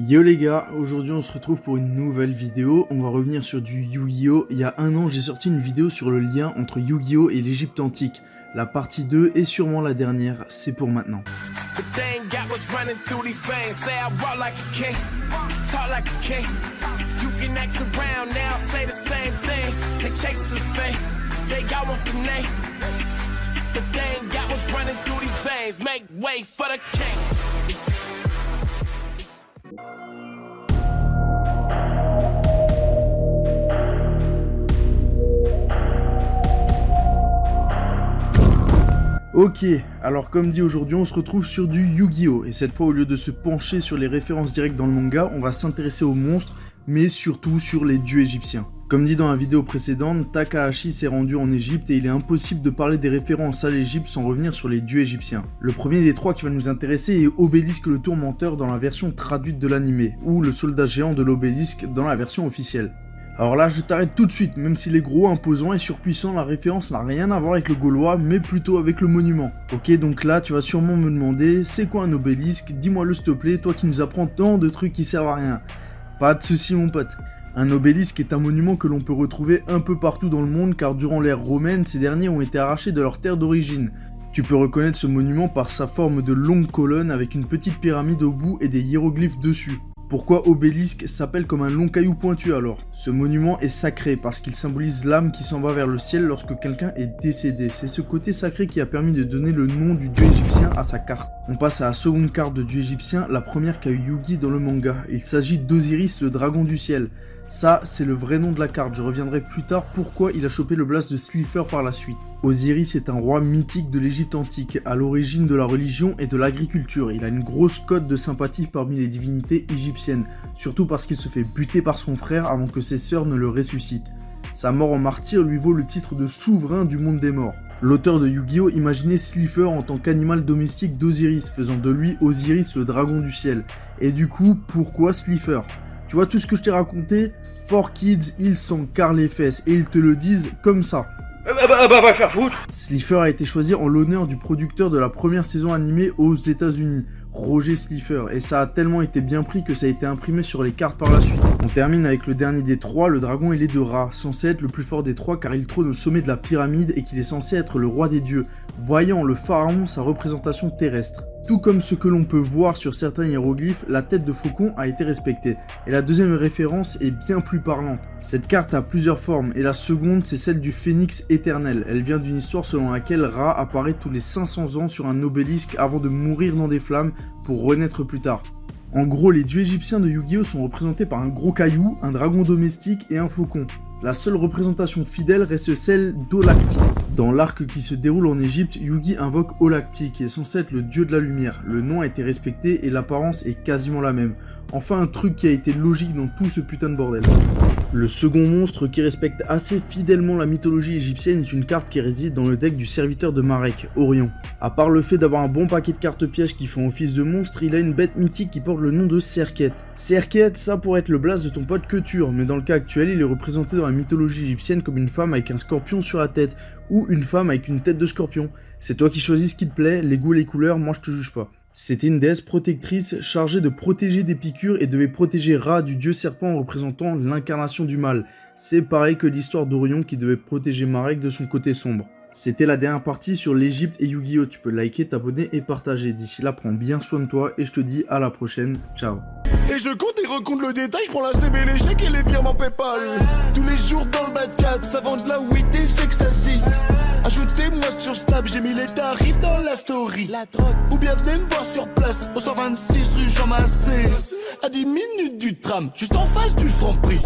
Yo les gars, aujourd'hui on se retrouve pour une nouvelle vidéo, on va revenir sur du Yu-Gi-Oh! Il y a un an j'ai sorti une vidéo sur le lien entre Yu-Gi-Oh! Et l'Égypte antique. La partie 2 est sûrement la dernière, c'est pour maintenant. Ok, alors comme dit aujourd'hui on se retrouve sur du Yu-Gi-Oh! Et cette fois au lieu de se pencher sur les références directes dans le manga, on va s'intéresser aux monstres, mais surtout sur les dieux égyptiens. Comme dit dans la vidéo précédente, Takahashi s'est rendu en Égypte et il est impossible de parler des références à l'Égypte sans revenir sur les dieux égyptiens. Le premier des trois qui va nous intéresser est Obélisque le Tourmenteur dans la version traduite de l'anime, ou le soldat géant de l'Obélisque dans la version officielle. Alors là, je t'arrête tout de suite, même s'il est gros, imposant et surpuissant, la référence n'a rien à voir avec le Gaulois, mais plutôt avec le monument. Ok, donc là, tu vas sûrement me demander, c'est quoi un obélisque? Dis-moi-le s'il te plaît, toi qui nous apprends tant de trucs qui servent à rien. Pas de soucis mon pote. Un obélisque est un monument que l'on peut retrouver un peu partout dans le monde, car durant l'ère romaine, ces derniers ont été arrachés de leur terre d'origine. Tu peux reconnaître ce monument par sa forme de longue colonne avec une petite pyramide au bout et des hiéroglyphes dessus. Pourquoi obélisque s'appelle comme un long caillou pointu alors? Ce monument est sacré parce qu'il symbolise l'âme qui s'en va vers le ciel lorsque quelqu'un est décédé. C'est ce côté sacré qui a permis de donner le nom du dieu égyptien à sa carte. On passe à la seconde carte de dieu égyptien, la première qu'a eu Yugi dans le manga. Il s'agit d'Osiris, le dragon du ciel. Ça, c'est le vrai nom de la carte, je reviendrai plus tard pourquoi il a chopé le blast de Slifer par la suite. Osiris est un roi mythique de l'Égypte antique, à l'origine de la religion et de l'agriculture. Il a une grosse cote de sympathie parmi les divinités égyptiennes, surtout parce qu'il se fait buter par son frère avant que ses sœurs ne le ressuscitent. Sa mort en martyr lui vaut le titre de souverain du monde des morts. L'auteur de Yu-Gi-Oh! Imaginait Slifer en tant qu'animal domestique d'Osiris, faisant de lui Osiris le dragon du ciel. Et du coup, pourquoi Slifer? Tu vois tout ce que je t'ai raconté? 4Kids, ils s'en carrent les fesses et ils te le disent comme ça. Va faire foutre. Slifer a été choisi en l'honneur du producteur de la première saison animée aux États-Unis, Roger Slifer, et ça a tellement été bien pris que ça a été imprimé sur les cartes par la suite. On termine avec le dernier des trois, le dragon ailé de Ra, censé être le plus fort des trois car il trône au sommet de la pyramide et qu'il est censé être le roi des dieux, voyant le pharaon sa représentation terrestre. Tout comme ce que l'on peut voir sur certains hiéroglyphes, la tête de faucon a été respectée. Et la deuxième référence est bien plus parlante. Cette carte a plusieurs formes, et la seconde c'est celle du phénix éternel. Elle vient d'une histoire selon laquelle Ra apparaît tous les 500 ans sur un obélisque avant de mourir dans des flammes pour renaître plus tard. En gros, les dieux égyptiens de Yu-Gi-Oh! Sont représentés par un gros caillou, un dragon domestique et un faucon. La seule représentation fidèle reste celle d'Olakti. Dans l'arc qui se déroule en Égypte, Yugi invoque Olakti, qui est censé être le dieu de la lumière. Le nom a été respecté et l'apparence est quasiment la même. Enfin un truc qui a été logique dans tout ce putain de bordel. Le second monstre qui respecte assez fidèlement la mythologie égyptienne est une carte qui réside dans le deck du serviteur de Marek, Orion. À part le fait d'avoir un bon paquet de cartes pièges qui font office de monstre, il a une bête mythique qui porte le nom de Serket. Serket, ça pourrait être le blast de ton pote Ketur, mais dans le cas actuel, il est représenté dans la mythologie égyptienne comme une femme avec un scorpion sur la tête, ou une femme avec une tête de scorpion. C'est toi qui choisis ce qui te plaît, les goûts et les couleurs, moi je te juge pas. C'était une déesse protectrice chargée de protéger des piqûres et devait protéger Ra du dieu serpent représentant l'incarnation du mal. C'est pareil que l'histoire d'Orion qui devait protéger Marek de son côté sombre. C'était la dernière partie sur l'Égypte et Yu-Gi-Oh! Tu peux liker, t'abonner et partager. D'ici là, prends bien soin de toi et je te dis à la prochaine. Ciao. Et je compte et recompte le détail, je prends la CB, les chèques et les virements Paypal. Tous les jours dans le bad 4, ça vend de la weed et s'extasie. Ajoutez-moi sur Snap, j'ai mis les tarifs dans la story. La drogue. Ou bien venez me voir sur place, au 126 rue Jean Massé. À 10 minutes du tram, juste en face du Franprix.